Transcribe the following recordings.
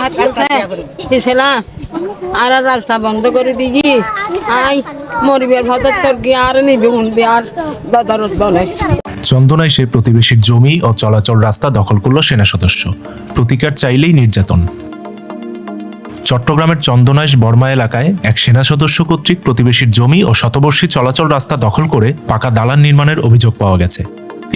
হাত আছে পিছলা আর রাস্তা বন্ধ করে দিই আই মরিবের ভদর তোর কি আর নিবি উনবি আর দাদারত বলে। চন্দনায় সে প্রতিবেশীর জমি ও চলাচল রাস্তা দখল করল সেনা সদস্য। প্রতিকার চাইলেই নির্যাতন। চট্টগ্রামের চন্দনাইশ বর্মা এলাকায় এক সেনা সদস্য কর্তৃক প্রতিবেশীর জমি ও শতবর্ষী চলাচল রাস্তা দখল করে পাকা দালান নির্মাণের অভিযোগ পাওয়া গেছে।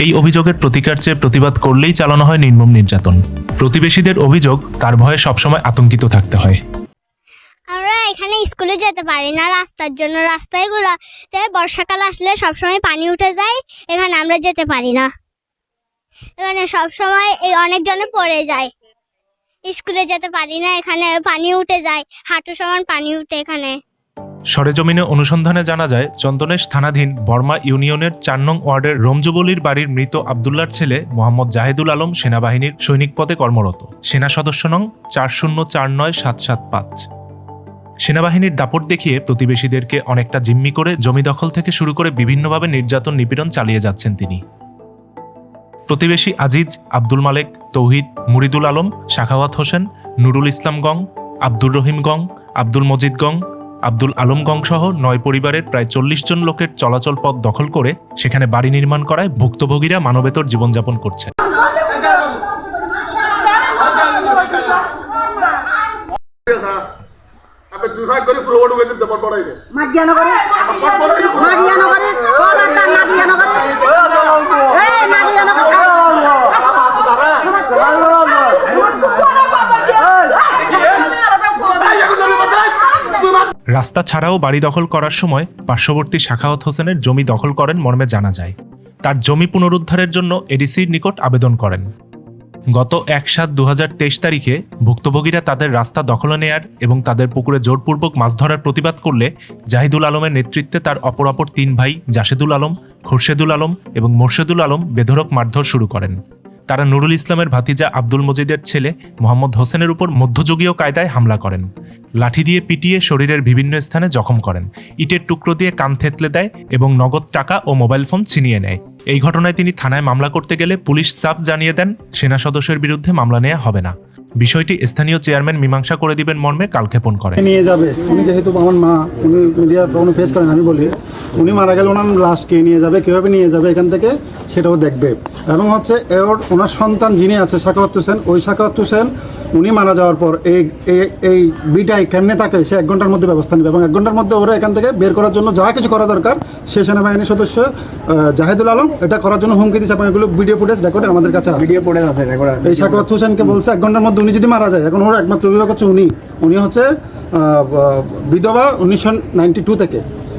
এই অভিযোগের প্রতিকার চেয়ে প্রতিবাদ করলেই চালানো হয় নির্মম নির্যাতন। প্রতিবেশীদের অভিযোগ, তার ভয়ে সবসময় আতঙ্কিত থাকতে হয়। আমরা এখানে স্কুলে যেতে পারি না রাস্তার জন্য। রাস্তাগুলোতে বর্ষাকাল আসলে সবসময় পানি উঠে যায়, এখানে আমরা যেতে পারি না। এখানে সবসময় অনেকজনে পড়ে যায়, স্কুলে যেতে পারি না, এখানে পানি উঠে যায়, হাঁটু সমান পানি উঠে এখানে। সরেজমিনে অনুসন্ধানে জানা যায়, চন্দনেশ থানাধীন বর্মা ইউনিয়নের ৪ নং ওয়ার্ডের রমজুবলির বাড়ির মৃত আবদুল্লার ছেলে মোহাম্মদ জাহিদুল আলম সেনাবাহিনীর সৈনিক পদে কর্মরত। সেনা সদস্য নং 40497775। সেনাবাহিনীর দাপট দেখিয়ে প্রতিবেশীদেরকে অনেকটা জিম্মি করে জমি দখল থেকে শুরু করে বিভিন্নভাবে নির্যাতন নিপীড়ন চালিয়ে যাচ্ছেন তিনি। প্রতিবেশী আজিজ, আব্দুল মালেক, তৌহিদ, মুরিদুল আলম, শাখাওয়াত হোসেন, নুরুল ইসলাম গং, আব্দুর রহিম গং, আব্দুল মজিদ গং, আব্দুল আলম গং সহ ৯ পরিবারের প্রায় ৪০ জন লোকের চলাচল পথ দখল করে সেখানে বাড়ি নির্মাণ করায় ভুক্তভোগীরা মানবেতর জীবনযাপন করছে। রাস্তা ছাড়াও বাড়ি দখল করার সময় পার্শ্ববর্তী শাখাওয়াত হোসেনের জমি দখল করেন মর্মে জানা যায়। তার জমি পুনরুদ্ধারের জন্য এডিসির নিকট আবেদন করেন। গত ১/৭/২০২৩ তারিখে ভুক্তভোগীরা তাদের রাস্তা দখলে নেয়ার এবং তাদের পুকুরে জোরপূর্বক মাছ ধরার প্রতিবাদ করলে জাহিদুল আলমের নেতৃত্বে তার অপর ৩ ভাই জাশেদুল আলম, খোরশেদুল আলম এবং মোরশেদুল আলম বেধড়ক মারধর শুরু করেন। তারা নুরুল ইসলামের ভাতিজা আব্দুল মজিদের ছেলে মোহাম্মদ হোসেনের উপর মধ্যযুগীয় কায়দায় হামলা করেন। লাঠি দিয়ে পিটিয়ে শরীরের বিভিন্ন স্থানে জখম করেন, ইটের টুকরো দিয়ে কান থেতলে দেয় এবং নগদ টাকা ও মোবাইল ফোন ছিনিয়ে নেয়। এই ঘটনায় তিনি থানায় মামলা করতে গেলে পুলিশ সাফ জানিয়ে দেন সেনা সদস্যের বিরুদ্ধে মামলা নেওয়া হবে না। বিষয়টি স্থানীয় চেয়ারম্যান মীমাংসা করে দিবেন মর্মে কালক্ষেপণ করেন। নিয়ে যাবে উনি, যেহেতু আমার মা, উনি মিডিয়া কোনো ফেস করেন, আমি বলি উনি মারা গেলে ওনার লাশ কে নিয়ে যাবে, কীভাবে নিয়ে যাবে এখান থেকে সেটাও দেখবে। এবং হচ্ছে ওনার সন্তান যিনি আছে শাখাওয়াত হোসেন, ওই শাখাওয়াত হোসেন উনি মারা যাওয়ার পর এই বিটাই কেমনে থাকে সে 1 ঘন্টার মধ্যে ব্যবস্থা নেবে এবং 1 ঘন্টার মধ্যে ওরা এখান থেকে বের করার জন্য যা কিছু করা দরকার সে সেনাবাহিনীর সদস্য জাহিদুল আলম এটা করার জন্য হুমকি দিচ্ছে। আপনার এগুলো ভিডিও ফুটেজ রেকর্ড আমাদের কাছে ভিডিও ফুটেজ আছে। এই শাখাওয়াত হোসেনকে বলছে 1 ঘন্টার মধ্যে উনি যদি মারা যায়, এখন ওর একমাত্র অভিভাবক হচ্ছে উনি হচ্ছে বিধবা 1992 থেকে,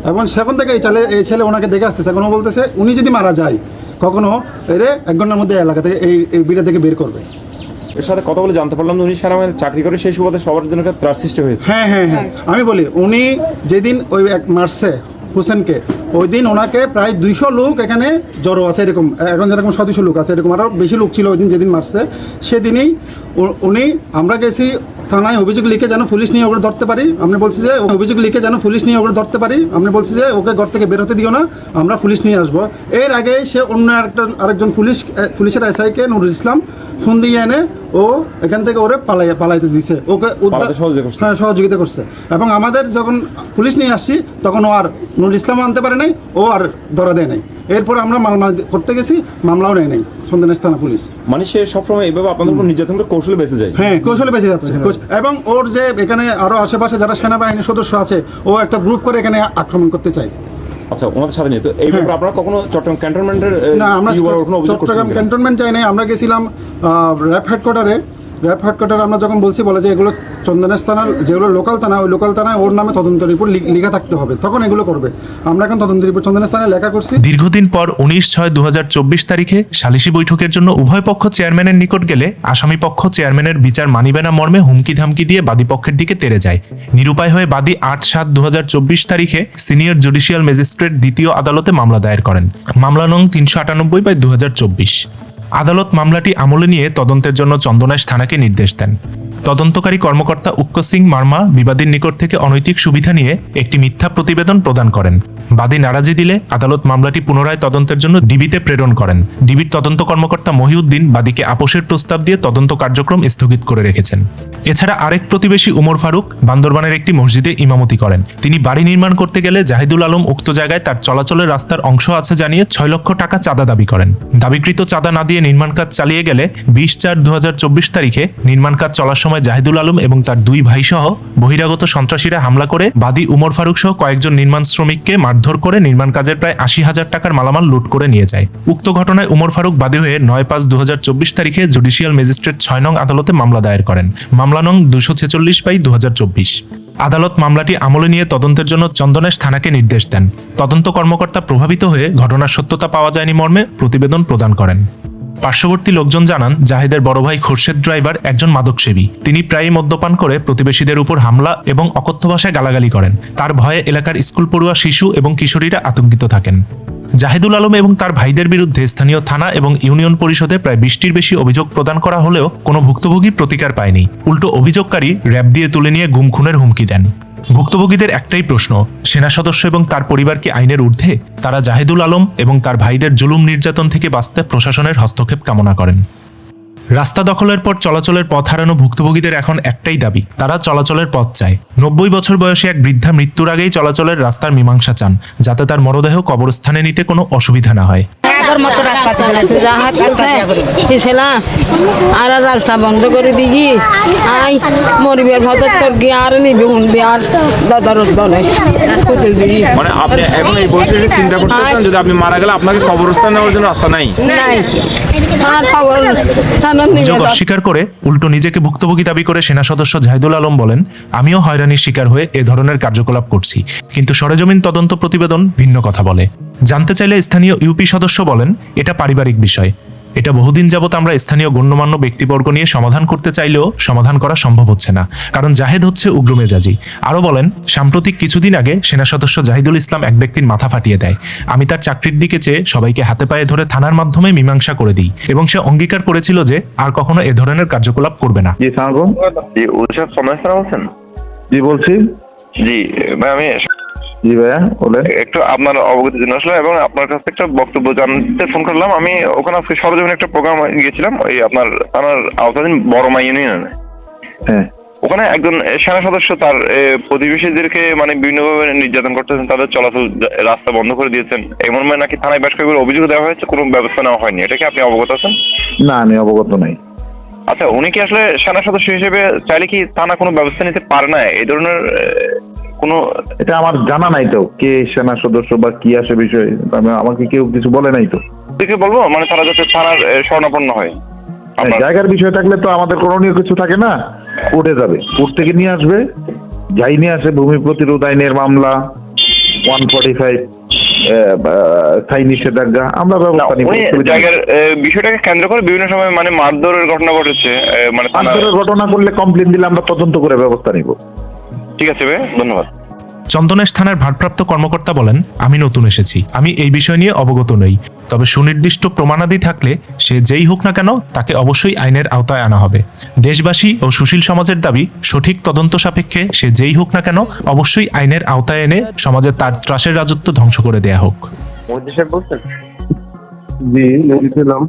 এবং সেখান থেকে এই ছেলে ওনাকে দেখে আসতেছে। এখন ও বলতেছে উনি যদি মারা যায় কখনো এরে 1 ঘন্টার মধ্যে এলাকা থেকে এই বিটা থেকে বের করবে। এর সাথে কথা বলে জানতে পারলাম উনি সেনাবাহিনীতে চাকরি করে, সেই সুবাদে সবার জন্য একটা ত্রাস সৃষ্টি হয়েছে। হ্যাঁ, আমি বলি উনি যেদিন ওই মারছে হোসেনকে, ওই দিন ওনাকে প্রায় 200 লোক এখানে জড়ো আছে, এরকম এখন যেরকম 100-200 লোক আছে, এরকম আরও বেশি লোক ছিল ওই দিন যেদিন মারছে। সেদিনই আমরা গেছি থানায় অভিযোগ লিখে যেন পুলিশ নিয়ে ওকে ধরতে পারি। আপনি বলছি যে অভিযোগ লিখে যেন পুলিশ নিয়ে ওকে ধরতে পারি। আপনি বলছি যে ওকে ঘর থেকে বেরোতে দিও না, আমরা পুলিশ নিয়ে আসবো। এর আগে সে অন্য আরেকজন পুলিশের এসআইকে নুরুল ইসলাম ফোন দিয়ে এনে ও এখান থেকে ওরে পালাইতে দিছে, ওকে সহযোগিতা করছে। এবং আমাদের যখন পুলিশ নিয়ে আসছি তখন ও আর নুরুল ইসলাম আনতে পারে নাই, ও আর ধরা দেয় নাই। এরপর আমরা মামলা করতে গেছি, মামলাও নেয় নাই চন্দনাইশ থানা পুলিশ। মানে সে সবসময় এভাবে আপনাদের উপর নির্যাতন করে কৌশলে বেঁচে যায়। হ্যাঁ, কৌশলে বেঁচে যাচ্ছে। এবং ওর যে এখানে আরো আশেপাশে যারা সেনাবাহিনীর সদস্য আছে, ও একটা গ্রুপ করে এখানে আক্রমণ করতে চায়। আচ্ছা, ওনাদের সাথে নিয়ে তো এই ব্যাপারে আপনারা কখনো চট্টগ্রাম ক্যান্টনমেন্টের না, আমরা চট্টগ্রাম ক্যান্টনমেন্ট চাই নাই, আমরা গেছিলাম র্যাব হেডকোয়ার্টারে। আমরা যখন বলছি বলে যে এগুলো চন্দনাইশ থানার যেগুলো লোকাল থানা, ওই লোকাল থানায় ওর নামে তদন্ত রিপোর্ট লেখা থাকতে হবে, তখন এগুলো করবে। আমরা এখন তদন্ত রিপোর্ট চন্দনাইশ থানায় লেখা করছি। দীর্ঘদিন পর 19/6/2024 তারিখে সালিশি বৈঠকের জন্য উভয় পক্ষ চেয়ারম্যানের নিকট গেলে আসামি পক্ষ চেয়ারম্যানের বিচার মানিবে না মর্মে হুমকি ধামকি দিয়ে বাদী পক্ষের দিকে তেড়ে যায়। নিরুপায় হয়ে বাদী 8/7/2024 তারিখে সিনিয়র জুডিশিয়াল ম্যাজিস্ট্রেট দ্বিতীয় আদালতে মামলা দায়ের করেন। মামলা নং 398/2024। আদালত মামলাটি আমলে নিয়ে তদন্তের জন্য চন্দনাইশ থানাকে নির্দেশ দেন। তদন্তকারী কর্মকর্তা উক্ক সিং মার্মা বিবাদীর নিকট থেকে অনৈতিক সুবিধা নিয়ে একটি মিথ্যা প্রতিবেদন প্রদান করেন। বাদী নারাজি দিলে আদালত মামলাটি পুনরায় তদন্তের জন্য ডিবিতে প্রেরণ করেন। ডিবির তদন্ত কর্মকর্তা মহিউদ্দিন বাদীকে আপোষের প্রস্তাব দিয়ে তদন্ত কার্যক্রম স্থগিত করে রেখেছেন। এছাড়া আরেক প্রতিবেশী উমর ফারুক বান্দরবানের একটি মসজিদে ইমামতি করেন। তিনি বাড়ি নির্মাণ করতে গেলে জাহিদুল আলম উক্ত জায়গায় তার চলাচলের রাস্তার অংশ আছে জানিয়ে 6 লক্ষ টাকা চাঁদা দাবি করেন। দাবিকৃত চাঁদা না দিয়ে নির্মাণ কাজ চালিয়ে গেলে 20/4/2024 তারিখে নির্মাণ কাজ চলার সময় জাহিদুল আলম এবং তার 2 ভাই সহ বহিরাগত সন্ত্রাসীরা হামলা করে বাদী উমর ফারুক সহ কয়েকজন নির্মাণ শ্রমিককে মারধর করে নির্মাণ কাজের প্রায় 80,000 টাকার মালামাল লুট করে নিয়ে যায়। উক্ত ঘটনায় উমর ফারুক বাদী হয়ে 9/5/2024 তারিখে জুডিশিয়াল ম্যাজিস্ট্রেট 6 নং আদালতে মামলা দায়ের করেন। মামলা নং 246/2024। আদালত মামলাটি আমলে নিয়ে তদন্তের জন্য চন্দনাইশ থানাকে নির্দেশ দেন। তদন্ত কর্মকর্তা প্রভাবিত হয়ে ঘটনার সত্যতা পাওয়া যায়নি মর্মে প্রতিবেদন প্রদান করেন। পার্শ্ববর্তী লোকজন জানান, জাহিদের বড় ভাই খোরশেদ ড্রাইভার একজন মাদকসেবী। তিনি প্রায়ই মদ্যপান করে প্রতিবেশীদের উপর হামলা এবং অকথ্য ভাষায় গালাগালি করেন। তার ভয়ে এলাকার স্কুল পড়ুয়া শিশু এবং কিশোরীরা আতঙ্কিত থাকেন। জাহিদুল আলম এবং তার ভাইদের বিরুদ্ধে স্থানীয় থানা এবং ইউনিয়ন পরিষদে প্রায় 20টির বেশি অভিযোগ প্রদান করা হলেও কোনো ভুক্তভোগী প্রতিকার পায়নি। উল্টো অভিযোগকারী র‍্যাব দিয়ে তুলে নিয়ে গুম খুনের হুমকি দেন। ভুক্তভোগীদের একটাই প্রশ্ন, সেনা সদস্য এবং তার পরিবার কি আইনের ঊর্ধ্বে? তারা জাহিদুল আলম এবং তার ভাইদের জুলুম নির্যাতন থেকে বাঁচতে প্রশাসনের হস্তক্ষেপ কামনা করেন। রাস্তা দখলের পর চলাচলের পথ হারানো ভুক্তভোগীদের এখন একটাই দাবি, তারা চলাচলের পথ চায়। 90 বছর বয়সী এক বৃদ্ধা মৃত্যুর আগেই চলাচলের রাস্তার মীমাংসা চান, যাতে তার মরদেহ কবরস্থানে নিতে কোনো অসুবিধা না হয়। আর রাস্তা বন্ধ করে দিই আই মরিবার ভাত তোর গিয়ে আর নিবি হুন্দি আর দাদারত দলে মানে আপনি এখন এই পরিস্থিতি চিন্তা করতেছেন, যদি আপনি মারা গেলে আপনাকে কবরস্থান নেওয়ার জন্য রাস্তা নাই। অভিযোগ অস্বীকার করে উল্টো নিজেকে ভুক্তভোগী দাবি করে সেনা সদস্য জাহিদুল আলম বলেন, আমিও হয়রানির শিকার হয়ে এ ধরনের কার্যকলাপ করছি, কিন্তু সরেজমিন তদন্ত প্রতিবেদন ভিন্ন কথা বলে। জানতে চাইলে স্থানীয় ইউপি সদস্য বলেন, এটা পারিবারিক বিষয়, এটা বহুদিন যাবৎ আমরা স্থানীয় গণ্যমান্য ব্যক্তিবর্গ নিয়ে সমাধান করতে চাইলেও সমাধান করা সম্ভব হচ্ছে না, কারণ জাহেদ হচ্ছে উগ্রমেজাজি। আরও বলেন, সাম্প্রতিক কিছুদিন আগে সেনা সদস্য জাহিদুল ইসলাম এক ব্যক্তির মাথা ফাটিয়ে দেয়। আমি তার চাকরির দিকে চেয়ে সবাইকে হাতে পায়ে ধরে থানার মাধ্যমে মীমাংসা করে দিই এবং সে অঙ্গীকার করেছিল যে আর কখনো এ ধরনের কার্যকলাপ করবে না। জি সালাম। জি উৎসব সমস্যা বলছেন? জি বলছি। জি ভাই, আমি জি ভাইয়া বলেন। একটু আপনার অবগতির জন্য আসলে এবং আপনার কাছে একটা বক্তব্য জানতে ফোন করলাম। আমি ওখানে আজকে সরজমিনে একটা প্রোগ্রাম গিয়েছিলাম, ওই আপনার থানার আওতাধীন বড়মা ইউনিয়নে। হ্যাঁ, ওখানে একজন সেনা সদস্য তার প্রতিবেশীদেরকে মানে বিভিন্নভাবে নির্যাতন করতেছেন, তাদের চলাচল রাস্তা বন্ধ করে দিয়েছেন, এমন নাকি থানায় বেশ কয়েকবার অভিযোগ দেওয়া হয়েছে, কোনো ব্যবস্থা নেওয়া হয়নি। এটা কি আপনি অবগত আছেন? না আমি অবগত নাই। আচ্ছা, উনি কি আসলে সেনা সদস্য হিসেবে চাইলে কি থানা কোনো ব্যবস্থা নিতে পারে না? এই ধরনের কোনো, এটা আমার জানা নাই তো, কে সেনা সদস্য বা কি আসে বিষয়, আমাকে কেউ কিছু বলে নাই তো। কি বলবো, মানে তারা যাতে থানার শরণাপন্ন হয়। জায়গার বিষয় থাকলে তো আমাদের করণীয় কিছু থাকে না, কোর্টে যাবে, কোর্ট থেকে নিয়ে আসবে, যাই নিয়ে আসে ভূমি প্রতিরোধ আইনের মামলা 145 স্থায়ী নিষেধাজ্ঞা, আমরা ব্যবস্থা নিব। জায়গার বিষয়টাকে কেন্দ্র করে বিভিন্ন সময় মানে মারধরের ঘটনা ঘটেছে, মানে মারধরের ঘটনা করলে কমপ্লেন দিলে আমরা তদন্ত করে ব্যবস্থা নিব। ঠিক আছে ভাই, ধন্যবাদ। চন্দনাইশ থানার ভারপ্রাপ্ত কর্মকর্তা বলেন, আমি নতুন এসেছি, আমি এই বিষয় নিয়ে অবগত নই, তবে সুনির্দিষ্ট প্রমাণাদি থাকলে সে যেই হোক না কেন তাকে অবশ্যই আইনের আওতায় আনা হবে। দেশবাসী ও সুশীল সমাজের দাবি, সঠিক তদন্ত সাপেক্ষে সে যেই হোক না কেন অবশ্যই আইনের আওতায় এনে সমাজে তার ত্রাসের রাজত্ব ধ্বংস করে দেয়া হোক। বলছেন? জি বলছিলাম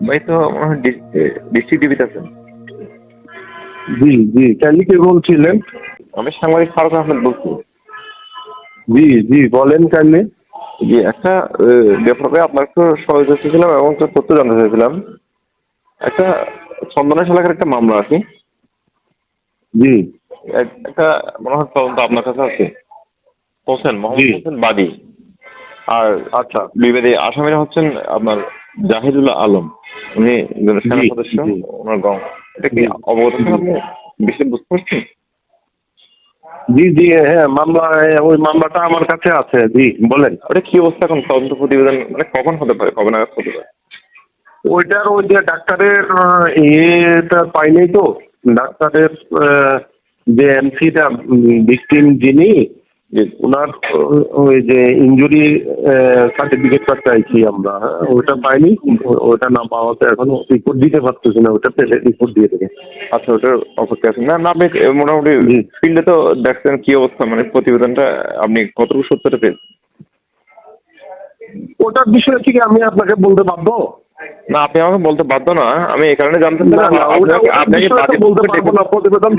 ভাই, তো ডিস্ট্রিক্ট ডিবিতে আছেন? জি জি, কালি কে বলছিলেন? আমি সাংবাদিক ফারুক আহমেদ বলছি। জি জি বলেন কালি। জি, একটা ব্যাপারে আপনার একটু সহযোগিতা চেয়েছিলাম এবং একটা তথ্য জানতে চাইছিলাম। একটা চন্দনাইশ এলাকার একটা মামলা আছে। জি, একটা মনে হয় তদন্ত আপনার কাছে আছে। হোসেন, মোহাম্মদ হোসেন বাদী, আর আচ্ছা বিবাদী আসামিরা হচ্ছেন আপনার জাহিদুল আলম, উনি সেনা সদস্য, ওনার গাঁও। এটা কি অবগত আছেন আপনি? বিষয় বুঝতে পারছেন? জি জি, হ্যাঁ মামলা, ওই মামলাটা আমার কাছে আছে। জি বলেন। ওটা কি অবস্থা এখন? তদন্ত প্রতিবেদন মানে কখন হতে পারে, কবে নাগাদ হতে পারে? ওইটার ওই যে ডাক্তারের এটা পাইনি তো, ডাক্তারের যে এমসিটা ভিকটিম যিনি জি। ওনার ওই যে ইনজুরি সার্টিফিকেটটা চাইছি আমরা, হ্যাঁ, ওটা পাইনি। ওটা না পাওয়াতে এখনো রিপোর্ট দিতে পারতেছি না, ওটা পেলে রিপোর্ট দিয়ে দেবে। আচ্ছা, ওটার অপেক্ষা আছেন না? না, আপনি মোটামুটি জি। ফিল্ডে তো দেখছেন কি অবস্থা, মানে প্রতিবেদনটা আপনি কতটুকু সত্যটা পেয়েছেন? ওটার বিষয়ে কি আমি আপনাকে বলতে পারবো? না, আপনি আমাকে বলতে বাধ্য না, আমি এই কারণে জানতে না, চাইলাম না, ওটা আপনাকে বিষয়টা বলতে পারবো না। প্রতিবেদন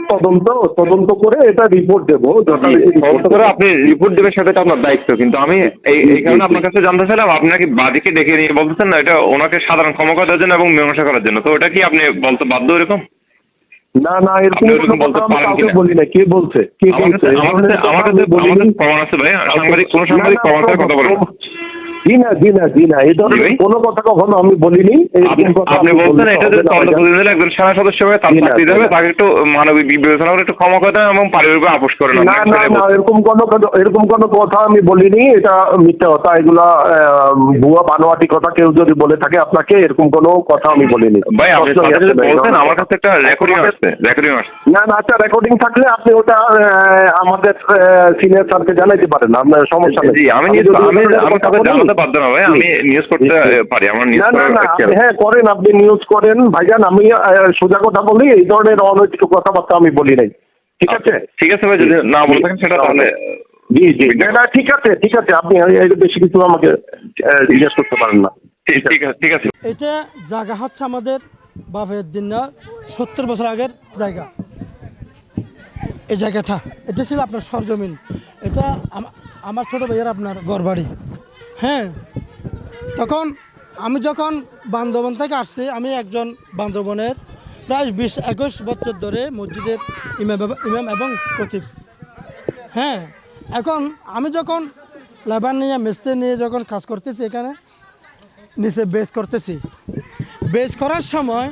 তদন্ত করে এটা রিপোর্ট দেবো, যথারীতি তদন্ত করে আপনি রিপোর্ট দেবেন, সেটা তো আপনার দায়িত্ব। কিন্তু আমি এই কারণে আপনার কাছে জানতে চাইলাম, আপনাকে বাদীকে ডেকে নিয়ে বলতেছেন না এটা ওনাকে সাধারণ ক্ষমা করার জন্য এবং মীমাংসা করার জন্য, তো ওটা কি আপনি বলতে বাধ্য এরকম? না, না, এরকম আপনি কোনো ওরকম বলতে কথা আমি পারেন কাউকে কিনা? বলি না। কে বলছে? কে বলছে? আমার কাছে প্রমাণ আছে ভাই, সাংবাদিক কোনো সাংবাদিক প্রমাণ ছাড়া কথা বলেন। জি না, এই ধরনের কোনো কথা কখনো আমি বলিনি। এরকম কথা আপনি বলছেন এটা যদি তদন্ত প্রতিনিধি একজন সেনা সদস্য হয়ে তার চাকরি দেবে, তাকে একটু মানবিক বিবেচনা করে একটু ক্ষমা করে দেন এবং পারিবারিক আপোষ করেন। না, এরকম কোনো কথা আমি বলিনি। এটা মিথ্যা কথা, এগুলা ভুয়া বানোয়াটি কথা কেউ যদি বলে থাকে আপনাকে, এরকম কোনো কথা আমি বলিনি। ভাই আপনি যদি বলছেন, আমার কাছে একটা রেকর্ডিং আসছে। না, আচ্ছা, রেকর্ডিং থাকলে আপনি ওটা আমাদের সিনিয়র স্যারকে জানাইতে পারেন, আপনার সমস্যা নেই। জি, আমি তাদের জানাতে বাধ্য না ভাই, আমি নিউজ করতে পারি, আমার নিউজ না, হ্যাঁ করেন, আপনি নিউজ করেন ভাইজান। আমি সোজা কথা বলি, এই ধরনের অনৈতিক কথাবার্তা আমি বলি নাই। ঠিক আছে? ঠিক আছে ভাই, যদি না বলে থাকেন সেটা তাহলে জি, না, ঠিক আছে, আপনি এর বেশি কিছু আমাকে জিজ্ঞেস করতে পারেন না। ঠিক আছে। এটা জায়গা হচ্ছে আমাদের বাপের দিন না 70 বছর আগের জায়গা। এই জায়গাটা এটা ছিল আপনার সরজমিন। এটা আমার ছোটো ভাইয়ের আপনার ঘরবাড়ি। হ্যাঁ, তখন আমি যখন বান্দরবন থেকে আসছি, আমি একজন বান্দরবনের প্রায় 20-21 বছর ধরে মসজিদের ইমাম এবং খতিব। হ্যাঁ, এখন আমি যখন লেবার নিয়ে মিস্ত্রি নিয়ে যখন কাজ করতেছি, এখানে নিচে বেস করতেছি, বেস করার সময়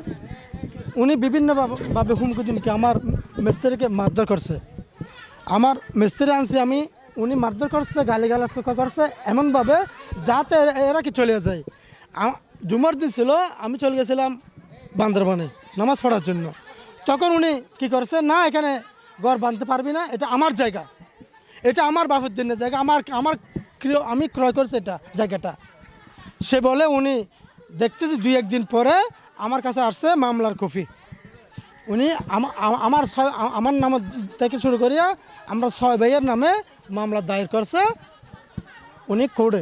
উনি বিভিন্নভাবে হুমকি দিমকি আমার মিস্ত্রিকে মারধর করছে। আমার মিস্ত্রি আনছি আমি, উনি মারধর করছে, গালিগালাজ করছে এমনভাবে যাতে এরা কি চলে যায়। জুমার দিন ছিল, আমি চলে গেছিলাম বান্দরবনে নামাজ পড়ার জন্য। তখন উনি কি করছে, না এখানে ঘর বাঁধতে পারবি না, এটা আমার জায়গা, এটা আমার বাপের দিনের জায়গা, আমি ক্রয় করছি এটা জায়গাটা। সে বলে উনি দেখছে যে 2-1 দিন পরে আমার কাছে আসছে মামলার কপি। উনি আমার নাম থেকে শুরু করিয়া আমরা 6 ভাইয়ের নামে মামলা দায়ের করছে উনি কোর্টে।